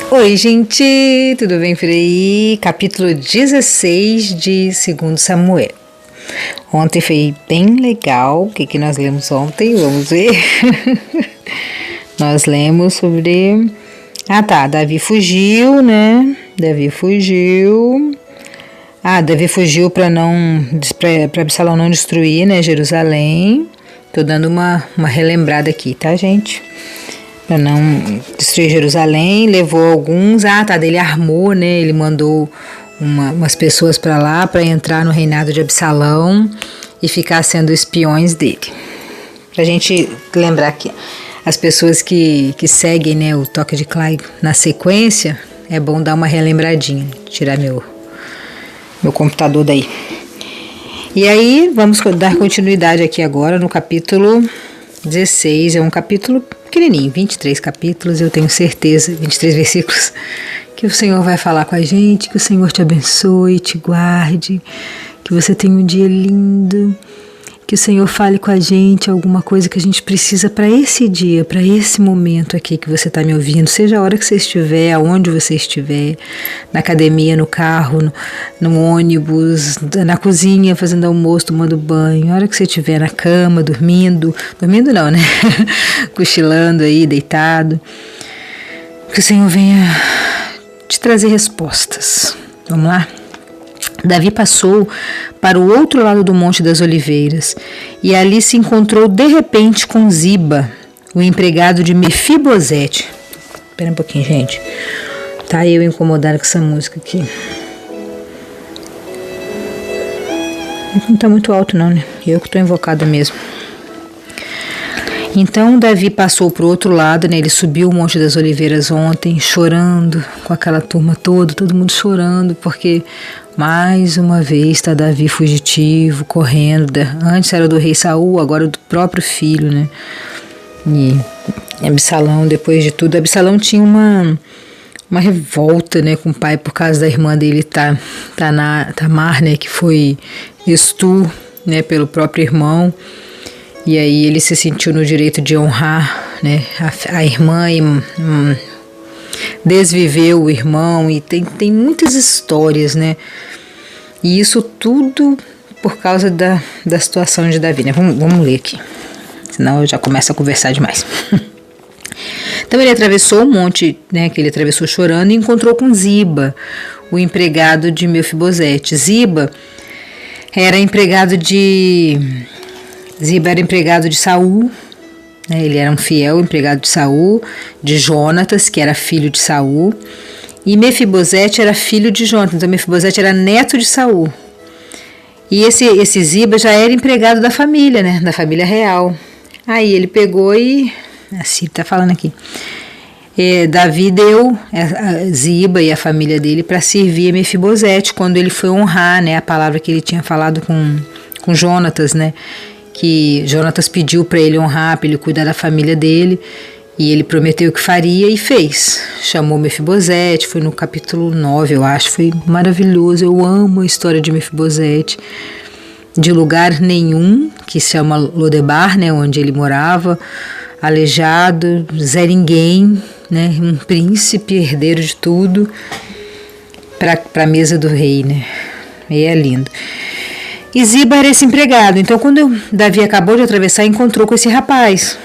Oi, gente, tudo bem por aí? Capítulo 16 de 2 Samuel. Ontem foi bem legal. O que nós lemos ontem? Vamos ver. Nós lemos sobre... Davi fugiu, né? Davi fugiu para Absalão não destruir, né, Jerusalém. Tô dando uma relembrada aqui, tá, gente? Para não destruir Jerusalém, levou alguns, ele armou, né, ele mandou umas pessoas para lá para entrar no reinado de Absalão e ficar sendo espiões dele. Pra gente lembrar que as pessoas que seguem, né, o toque de Clay na sequência, é bom dar uma relembradinha, tirar meu computador daí. E aí, vamos dar continuidade aqui agora no capítulo 16, é um capítulo pequenininho, 23 capítulos, eu tenho certeza, 23 versículos, que o Senhor vai falar com a gente, que o Senhor te abençoe, te guarde, que você tenha um dia lindo, que o Senhor fale com a gente alguma coisa que a gente precisa para esse dia, para esse momento aqui que você está me ouvindo, seja a hora que você estiver, aonde você estiver, na academia, no carro, no ônibus, na cozinha, fazendo almoço, tomando banho, a hora que você estiver na cama, dormindo não, né? Cochilando aí, deitado, que o Senhor venha te trazer respostas. Vamos lá? Davi passou para o outro lado do Monte das Oliveiras e ali se encontrou de repente com Ziba, o empregado de Mefibosete. Espera um pouquinho, gente. Tá eu incomodada com essa música aqui. Não tá muito alto não, né? Eu que tô invocada mesmo. Então Davi passou para o outro lado, né? Ele subiu o Monte das Oliveiras ontem, chorando com aquela turma toda, todo mundo chorando, porque mais uma vez está Davi fugitivo, correndo. Antes era do rei Saul, agora do próprio filho, né? E Absalão, depois de tudo, Absalão tinha uma revolta, né, com o pai por causa da irmã dele, Tamar, né, que foi estupro, né, pelo próprio irmão. E aí ele se sentiu no direito de honrar, né, a irmã e desviveu o irmão. E tem muitas histórias, né? E isso tudo por causa da situação de Davi, né? Vamos ler aqui, senão eu já começo a conversar demais. Então ele atravessou o monte, né, que ele atravessou chorando, e encontrou com Ziba, o empregado de Mefibosete. Ziba era empregado de Saul, né? Ele era um fiel empregado de Saul, de Jonatas, que era filho de Saul, e Mefibosete era filho de Jonatas, então Mefibosete era neto de Saul. E esse Ziba já era empregado da família, né, da família real. Aí ele pegou e, assim está falando aqui, Davi deu a Ziba e a família dele para servir a Mefibosete quando ele foi honrar, né, a palavra que ele tinha falado com Jonatas, né, que Jonatas pediu para ele honrar, para ele cuidar da família dele, e ele prometeu que faria e fez. Chamou Mefibosete, foi no capítulo 9, eu acho, foi maravilhoso. Eu amo a história de Mefibosete, de lugar nenhum, que se chama Lodebar, né, onde ele morava, aleijado, Zé Ninguém, né, um príncipe, herdeiro de tudo, para a mesa do rei, né, e é lindo. E Ziba era esse empregado. Então quando Davi acabou de atravessar, encontrou com esse rapaz.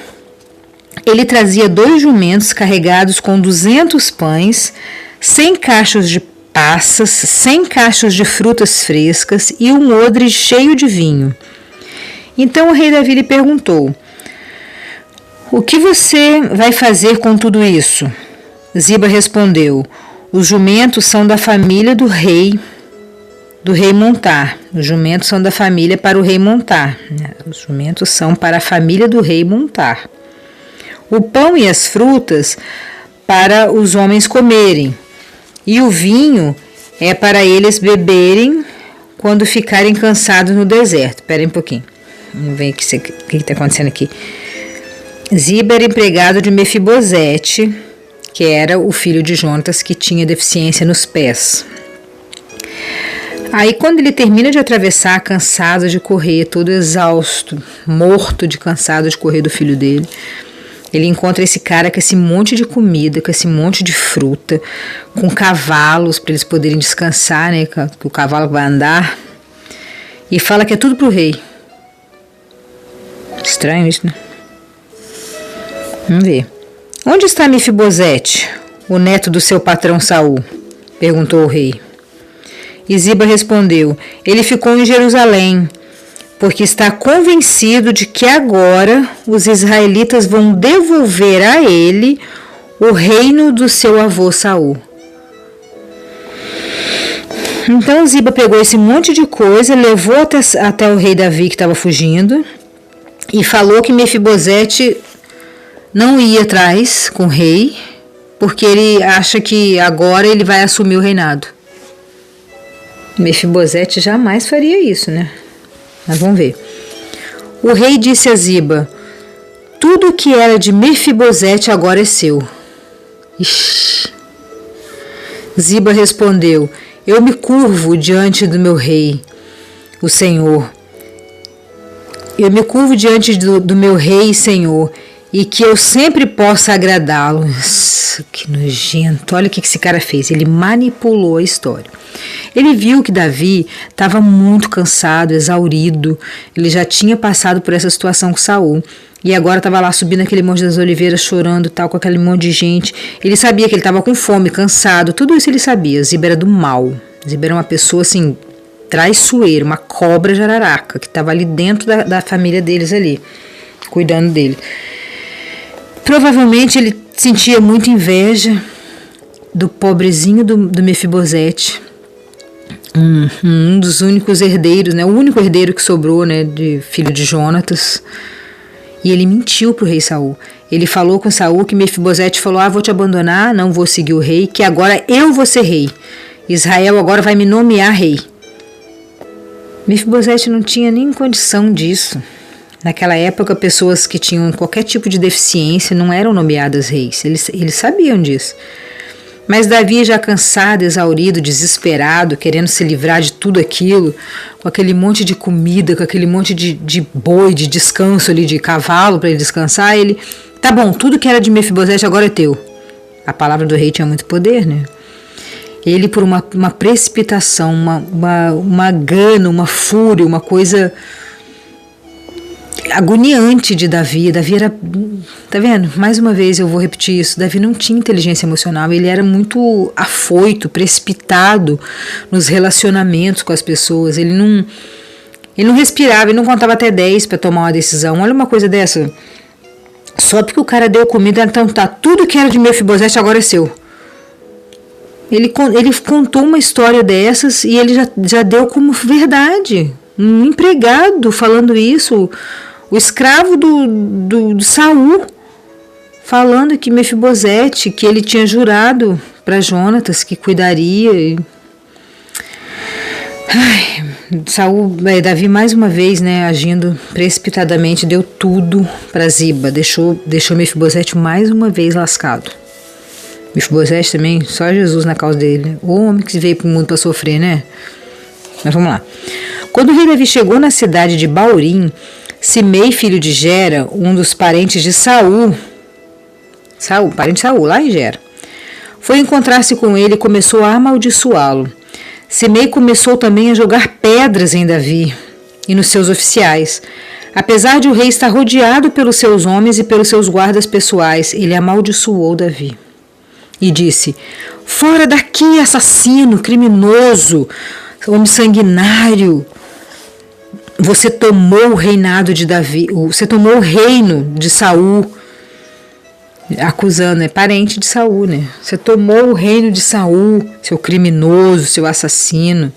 Ele trazia 2 jumentos carregados com 200 pães, 100 cachos de passas, 100 cachos de frutas frescas e um odre cheio de vinho. Então o rei Davi lhe perguntou: o que você vai fazer com tudo isso? Ziba respondeu: os jumentos são da família do rei montar. Os jumentos são da família para o rei montar. Os jumentos são para a família do rei montar. O pão e as frutas para os homens comerem. E o vinho é para eles beberem quando ficarem cansados no deserto. Espera aí um pouquinho. Vamos ver o que está acontecendo aqui. Ziba era empregado de Mefibosete, que era o filho de Jonatas, que tinha deficiência nos pés. Aí quando ele termina de atravessar, cansado de correr, todo exausto, morto de cansado de correr do filho dele, Ele encontra esse cara com esse monte de comida, com esse monte de fruta, com cavalos para eles poderem descansar, né? Que o cavalo vai andar. E fala que é tudo pro rei. Estranho isso, né? Vamos ver. Onde está Mefibosete, o neto do seu patrão Saul? Perguntou o rei. E Ziba respondeu: ele ficou em Jerusalém, porque está convencido de que agora os israelitas vão devolver a ele o reino do seu avô Saul. Então Ziba pegou esse monte de coisa, levou até o rei Davi, que estava fugindo, e falou que Mefibosete não ia atrás com o rei, porque ele acha que agora ele vai assumir o reinado. Mefibosete jamais faria isso, né? Mas vamos ver. O rei disse a Ziba: tudo que era de Mefibosete agora é seu. Ixi. Ziba respondeu: eu me curvo diante do meu rei, o Senhor. Eu me curvo diante do meu rei e Senhor, e que eu sempre possa agradá-lo. Que nojento. Olha o que esse cara fez. Ele manipulou a história. Ele viu que Davi estava muito cansado, exaurido. Ele já tinha passado por essa situação com Saul. E agora estava lá subindo aquele Monte das Oliveiras, chorando, tal, com aquele monte de gente. Ele sabia que ele estava com fome, cansado. Tudo isso ele sabia. Ziba era do mal. Ziba era uma pessoa assim, traiçoeira, uma cobra jararaca, que estava ali dentro da família deles ali, cuidando dele. Provavelmente ele sentia muita inveja do pobrezinho do Mefibosete, um dos únicos herdeiros, né, o único herdeiro que sobrou, né, de filho de Jonatas. E ele mentiu para o rei Saul. Ele falou com Saul que Mefibosete falou: vou te abandonar, não vou seguir o rei, que agora eu vou ser rei. Israel agora vai me nomear rei. Mefibosete não tinha nem condição disso. Naquela época, pessoas que tinham qualquer tipo de deficiência não eram nomeadas reis. Eles sabiam disso. Mas Davi, já cansado, exaurido, desesperado, querendo se livrar de tudo aquilo, com aquele monte de comida, com aquele monte de boi, de descanso ali, de cavalo para ele descansar, ele: tá bom, tudo que era de Mefibosete agora é teu. A palavra do rei tinha muito poder, né? Ele, por uma precipitação, uma gana, uma fúria, uma coisa agoniante de Davi. Davi era, tá vendo? Mais uma vez eu vou repetir isso. Davi não tinha inteligência emocional, ele era muito afoito, precipitado nos relacionamentos com as pessoas. Ele não respirava, ele não contava até 10 para tomar uma decisão. Olha uma coisa dessa. Só porque o cara deu comida, então tá, tudo que era de Mefibosete agora é seu. Ele contou uma história dessas e ele já deu como verdade. Um empregado falando isso, o escravo do Saul, falando que Mefibosete, que ele tinha jurado para Jonatas que cuidaria. Davi mais uma vez, né, agindo precipitadamente, deu tudo para Ziba, deixou Mefibosete mais uma vez lascado. Mefibosete também, só Jesus na causa dele. O homem que veio para o mundo para sofrer, né? Mas vamos lá. Quando o rei Davi chegou na cidade de Baurim, Simei, filho de Gera, um dos parentes de Saul, parente de Saul, lá em Gera, foi encontrar-se com ele e começou a amaldiçoá-lo. Simei começou também a jogar pedras em Davi e nos seus oficiais. Apesar de o rei estar rodeado pelos seus homens e pelos seus guardas pessoais, ele amaldiçoou Davi. E disse: fora daqui, assassino, criminoso, homem sanguinário. Você tomou o reinado de Davi, você tomou o reino de Saul, acusando, é parente de Saul, né? Você tomou o reino de Saul, seu criminoso, seu assassino.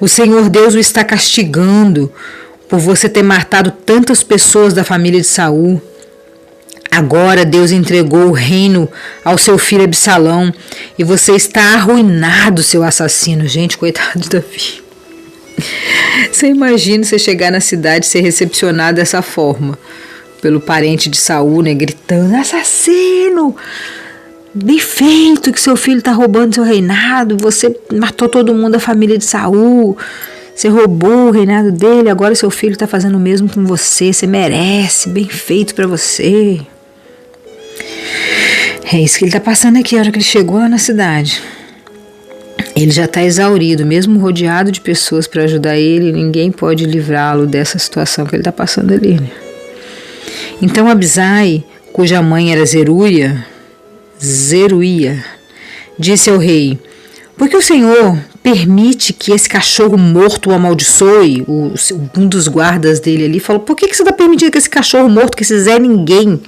O Senhor Deus o está castigando por você ter matado tantas pessoas da família de Saul. Agora Deus entregou o reino ao seu filho Absalão e você está arruinado, seu assassino. Gente, coitado de Davi. Você imagina você chegar na cidade e ser recepcionado dessa forma pelo parente de Saul, né, gritando: assassino! Bem feito que seu filho está roubando seu reinado, você matou todo mundo da família de Saul, você roubou o reinado dele, agora seu filho está fazendo o mesmo com você, você merece, bem feito para você. É isso que ele está passando aqui, a hora que ele chegou lá na cidade. Ele já está exaurido, mesmo rodeado de pessoas para ajudar ele, ninguém pode livrá-lo dessa situação que ele está passando ali, né? Então Abisai, cuja mãe era Zeruia, disse ao rei: por que o Senhor permite que esse cachorro morto o amaldiçoe? Um dos guardas dele ali falou: por que você está permitindo que esse cachorro morto, que esse Zé Ninguém,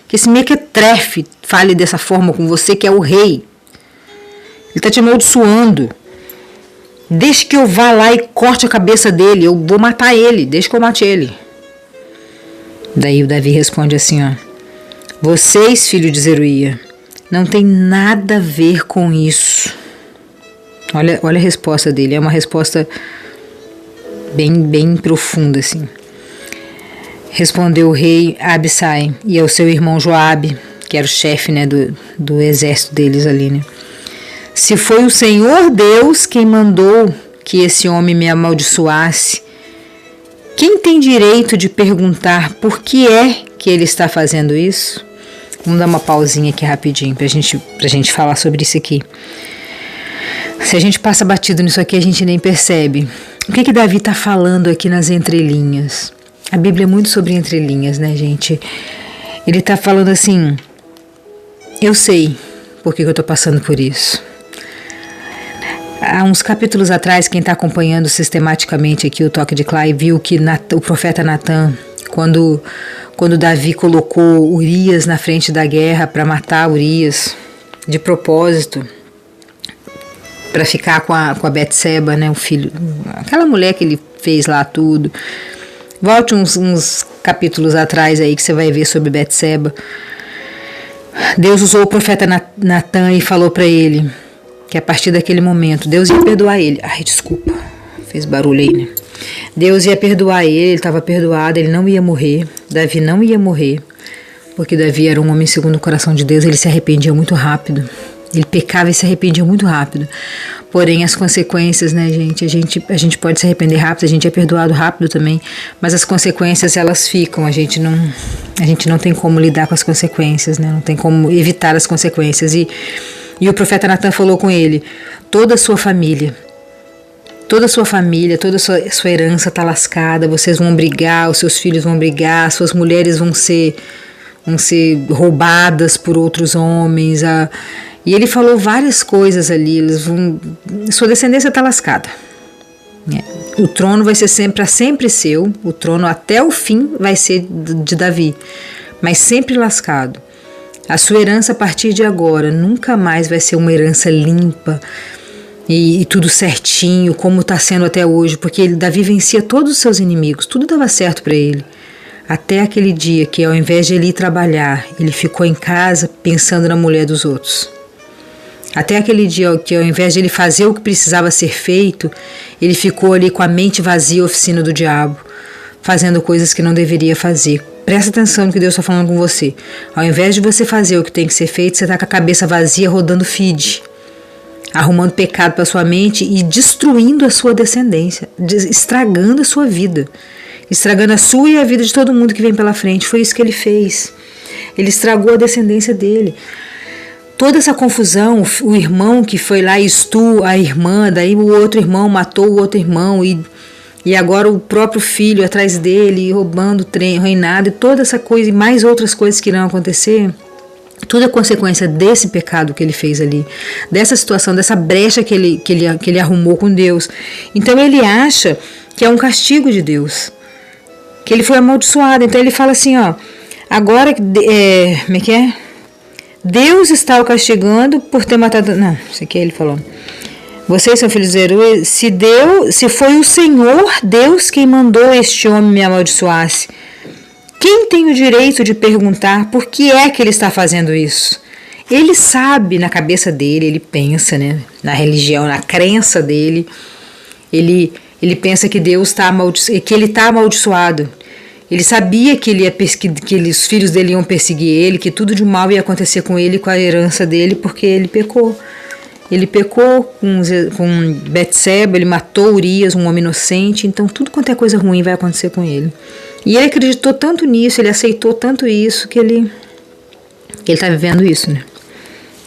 que esse mequetrefe fale dessa forma com você, que é o rei? Ele está te amaldiçoando. Deixa que eu vá lá e corte a cabeça dele. Eu vou matar ele. Deixa que eu mate ele. Daí o Davi responde assim, ó: vocês, filho de Zeruia, não tem nada a ver com isso. Olha a resposta dele. É uma resposta bem profunda, assim. Respondeu o rei a Abisai e ao seu irmão Joabe, que era o chefe, né, do exército deles ali, né? Se foi o Senhor Deus quem mandou que esse homem me amaldiçoasse, quem tem direito de perguntar por que é que ele está fazendo isso? Vamos dar uma pausinha aqui rapidinho pra gente falar sobre isso aqui. Se a gente passa batido nisso aqui, a gente nem percebe. O que Davi está falando aqui nas entrelinhas? A Bíblia é muito sobre entrelinhas, né, gente? Ele está falando assim: eu sei por que eu estou passando por isso. Há uns capítulos atrás, quem está acompanhando sistematicamente aqui o Toque de Clay viu que o profeta Natan, quando Davi colocou Urias na frente da guerra para matar Urias de propósito, para ficar com a Betseba, né, o filho, aquela mulher que ele fez lá tudo. Volte uns capítulos atrás aí que você vai ver sobre Betseba. Deus usou o profeta Natan e falou para ele que a partir daquele momento Deus ia perdoar ele. Ai, desculpa, fez barulho aí, né? Deus ia perdoar ele estava perdoado, ele não ia morrer, Davi não ia morrer, porque Davi era um homem segundo o coração de Deus, ele se arrependia muito rápido, ele pecava e se arrependia muito rápido. Porém, as consequências, né, gente, a gente pode se arrepender rápido, a gente é perdoado rápido também, mas as consequências, elas ficam, a gente não tem como lidar com as consequências, né, não tem como evitar as consequências. E o profeta Natan falou com ele: toda a sua família, toda a sua herança está lascada, vocês vão brigar, os seus filhos vão brigar, suas mulheres vão ser roubadas por outros homens. E ele falou várias coisas ali, sua descendência está lascada. O trono vai ser para sempre seu, o trono até o fim vai ser de Davi, mas sempre lascado. A sua herança a partir de agora nunca mais vai ser uma herança limpa e tudo certinho, como está sendo até hoje, porque Davi vencia todos os seus inimigos, tudo dava certo para ele. Até aquele dia que, ao invés de ele ir trabalhar, ele ficou em casa pensando na mulher dos outros. Até aquele dia que, ao invés de ele fazer o que precisava ser feito, ele ficou ali com a mente vazia, oficina do diabo, fazendo coisas que não deveria fazer. Presta atenção no que Deus está falando com você. Ao invés de você fazer o que tem que ser feito, você está com a cabeça vazia rodando feed, arrumando pecado para sua mente e destruindo a sua descendência, estragando a sua vida, estragando a sua e a vida de todo mundo que vem pela frente. Foi isso que ele fez. Ele estragou a descendência dele. Toda essa confusão, o irmão que foi lá e estuou a irmã, daí o outro irmão matou o outro irmão e agora o próprio filho atrás dele, roubando o reinado, e toda essa coisa e mais outras coisas que irão acontecer, tudo é consequência desse pecado que ele fez ali, dessa situação, dessa brecha que ele arrumou com Deus. Então ele acha que é um castigo de Deus, que ele foi amaldiçoado. Então ele fala assim, ó, agora, como é que é? Deus está o castigando por ter matado... Não, isso aqui ele falou. Vocês são filhos de Zeruia, se foi o Senhor Deus quem mandou este homem me amaldiçoasse, quem tem o direito de perguntar por que é que ele está fazendo isso? Ele sabe, na cabeça dele, ele pensa, né, na religião, na crença dele, ele pensa que Deus está que ele está amaldiçoado. Ele sabia que os filhos dele iam perseguir ele, que tudo de mal ia acontecer com ele, com a herança dele, porque ele pecou. Ele pecou com Betseba, ele matou Urias, um homem inocente, então tudo quanto é coisa ruim vai acontecer com ele. E ele acreditou tanto nisso, ele aceitou tanto isso, que ele está vivendo isso, né?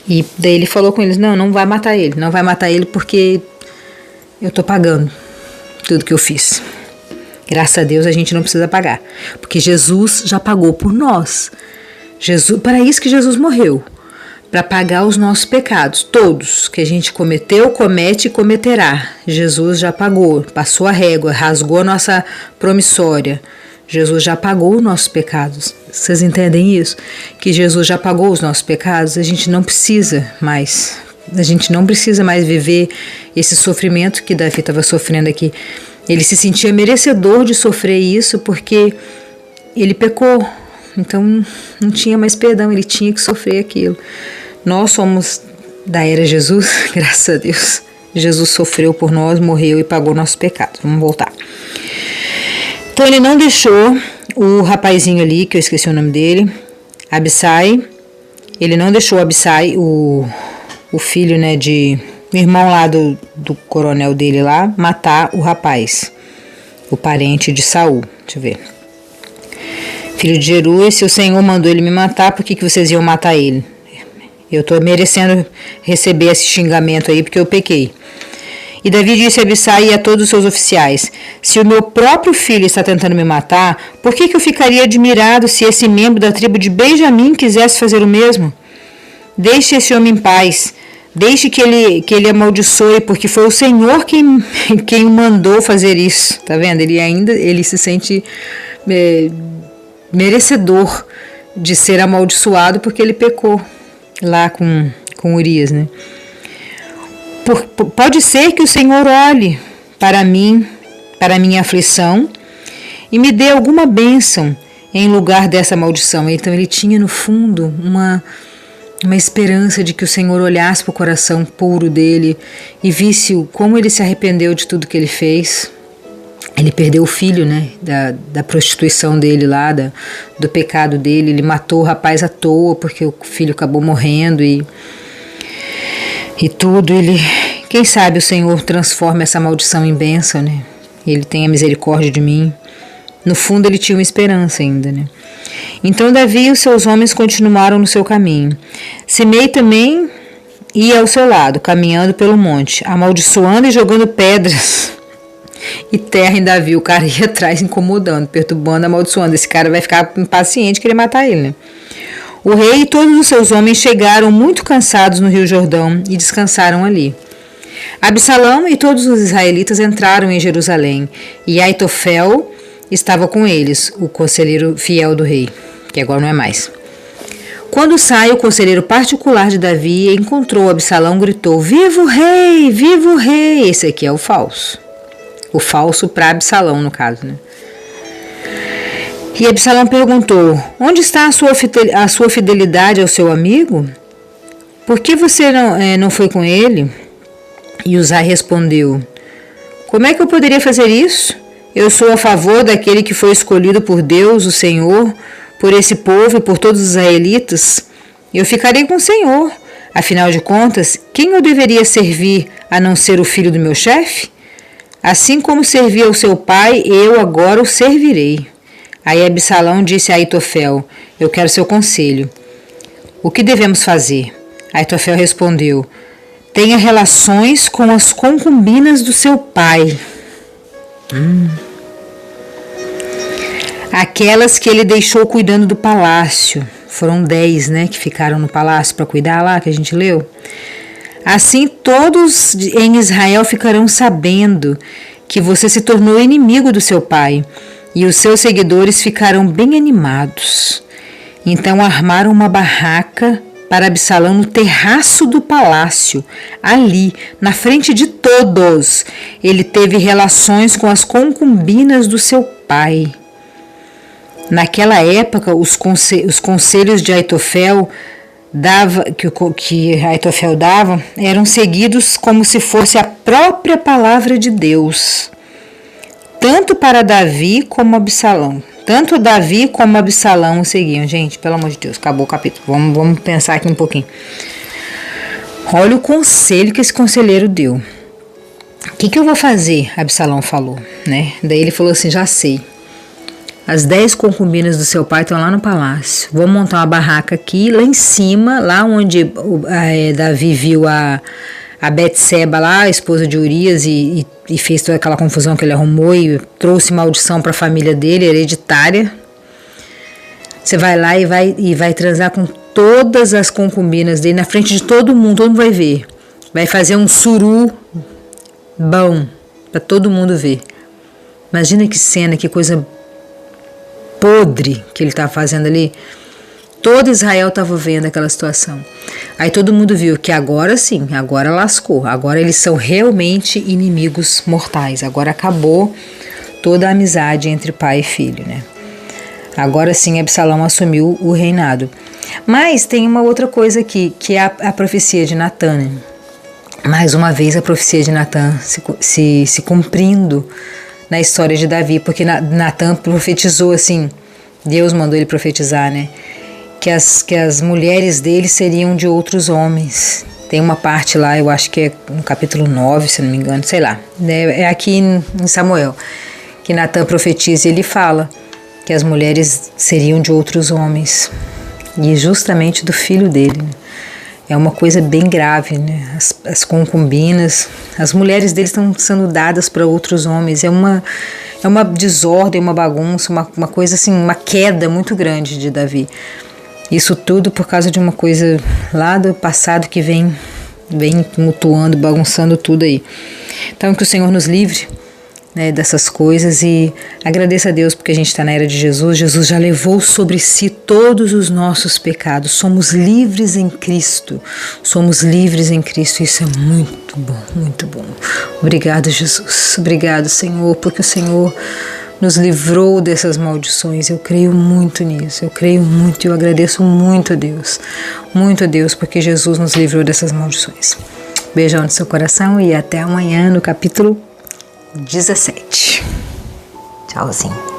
E daí ele falou com eles, não vai matar ele. Não vai matar ele porque eu tô pagando tudo que eu fiz. Graças a Deus a gente não precisa pagar. Porque Jesus já pagou por nós. Para isso que Jesus morreu. Para pagar os nossos pecados, todos que a gente cometeu, comete e cometerá. Jesus já pagou, passou a régua, rasgou a nossa promissória. Jesus já pagou os nossos pecados. Vocês entendem isso? Que Jesus já pagou os nossos pecados, a gente não precisa mais. A gente não precisa mais viver esse sofrimento que Davi estava sofrendo aqui. Ele se sentia merecedor de sofrer isso porque ele pecou. Então não tinha mais perdão, ele tinha que sofrer aquilo. Nós somos da era Jesus, graças a Deus. Jesus sofreu por nós, morreu e pagou nossos pecados. Vamos voltar. Então ele não deixou o rapazinho ali, que eu esqueci o nome dele, Abissai. Ele não deixou Abissai, o filho, né, o irmão lá do coronel dele lá, matar o rapaz, o parente de Saul. Deixa eu ver. Filho de Jeruí, se o Senhor mandou ele me matar, por que vocês iam matar ele? Eu estou merecendo receber esse xingamento aí porque eu pequei. E Davi disse a Abissai e a todos os seus oficiais, se o meu próprio filho está tentando me matar, por que eu ficaria admirado se esse membro da tribo de Benjamim quisesse fazer o mesmo? Deixe esse homem em paz, deixe que ele amaldiçoe, porque foi o Senhor quem o mandou fazer isso. Tá vendo? Ele se sente merecedor de ser amaldiçoado porque ele pecou lá com Urias, né? Pode ser que o Senhor olhe para mim, para a minha aflição e me dê alguma bênção em lugar dessa maldição. Então ele tinha no fundo uma esperança de que o Senhor olhasse para o coração puro dele e visse como ele se arrependeu de tudo que ele fez. Ele perdeu o filho, né, da prostituição dele lá, do pecado dele. Ele matou o rapaz à toa porque o filho acabou morrendo e tudo. Quem sabe o Senhor transforma essa maldição em bênção, né? Ele tenha misericórdia de mim. No fundo ele tinha uma esperança ainda, né? Então Davi e os seus homens continuaram no seu caminho. Simei também ia ao seu lado, caminhando pelo monte, amaldiçoando e jogando pedras e terra em Davi. O cara ia atrás incomodando, perturbando, amaldiçoando. Esse cara vai ficar impaciente, querer matar ele, né? O rei e todos os seus homens chegaram muito cansados no Rio Jordão e descansaram ali. Absalão e todos os israelitas entraram em Jerusalém e Aitofel estava com eles, o conselheiro fiel do rei, que agora não é mais. Quando sai o conselheiro particular de Davi e encontrou Absalão, gritou: Viva o rei! Viva o rei! Esse aqui é o falso. O falso para Absalão, no caso, né? E Absalão perguntou: Onde está a sua fidelidade ao seu amigo? Por que você não foi com ele? E Uzai respondeu: Como é que eu poderia fazer isso? Eu sou a favor daquele que foi escolhido por Deus, o Senhor, por esse povo e por todos os israelitas. Eu ficarei com o Senhor. Afinal de contas, quem eu deveria servir a não ser o filho do meu chefe? Assim como servi ao seu pai, eu agora o servirei. Aí Absalão disse a Aitofel: Eu quero seu conselho. O que devemos fazer? Aitofel respondeu: Tenha relações com as concubinas do seu pai. Aquelas que ele deixou cuidando do palácio. Foram 10, né, que ficaram no palácio para cuidar lá, que a gente leu. Assim todos em Israel ficarão sabendo que você se tornou inimigo do seu pai, e os seus seguidores ficarão bem animados. Então armaram uma barraca para Absalão no terraço do palácio, ali, na frente de todos. Ele teve relações com as concubinas do seu pai. Naquela época, os conselhos de Aitofel que Aitofel dava eram seguidos como se fosse a própria palavra de Deus, tanto para Davi como Absalão. Tanto Davi como Absalão o seguiam. Gente, pelo amor de Deus, acabou o capítulo. Vamos pensar aqui um pouquinho. Olha o conselho que esse conselheiro deu. O que eu vou fazer? Absalão falou, né? Daí ele falou assim: já sei. As 10 concubinas do seu pai estão lá no palácio. Vou montar uma barraca aqui, lá em cima, lá onde Davi viu a Betseba lá, a esposa de Urias, e fez toda aquela confusão que ele arrumou e trouxe maldição para a família dele, hereditária. Você vai lá e vai transar com todas as concubinas dele na frente de todo mundo vai ver. Vai fazer um surubão para todo mundo ver. Imagina que cena, que coisa podre que ele estava fazendo ali. Todo Israel estava vendo aquela situação. Aí todo mundo viu que agora sim, agora lascou. Agora eles são realmente inimigos mortais. Agora acabou toda a amizade entre pai e filho, né? Agora sim Absalão assumiu o reinado. Mas tem uma outra coisa aqui, que é a profecia de Natã, né? Mais uma vez a profecia de Natã se cumprindo na história de Davi, porque Natã profetizou assim, Deus mandou ele profetizar, né? Que as mulheres dele seriam de outros homens. Tem uma parte lá, eu acho que é no capítulo 9, se não me engano, sei lá. É aqui em Samuel, que Natã profetiza e ele fala que as mulheres seriam de outros homens. E justamente do filho dele, né? É uma coisa bem grave, né? As concubinas, as mulheres deles estão sendo dadas para outros homens. É uma desordem, uma bagunça, uma coisa assim, uma queda muito grande de Davi. Isso tudo por causa de uma coisa lá do passado que vem tumultuando, bagunçando tudo aí. Então que o Senhor nos livre, né, dessas coisas, e agradeça a Deus porque a gente está na era de Jesus. Jesus já levou sobre si todos os nossos pecados. Somos livres em Cristo. Somos livres em Cristo. Isso é muito bom, muito bom. Obrigado, Jesus. Obrigado, Senhor, porque o Senhor nos livrou dessas maldições. Eu creio muito nisso. Eu creio muito e eu agradeço muito a Deus, porque Jesus nos livrou dessas maldições. Beijão no seu coração e até amanhã no capítulo 17. Tchauzinho.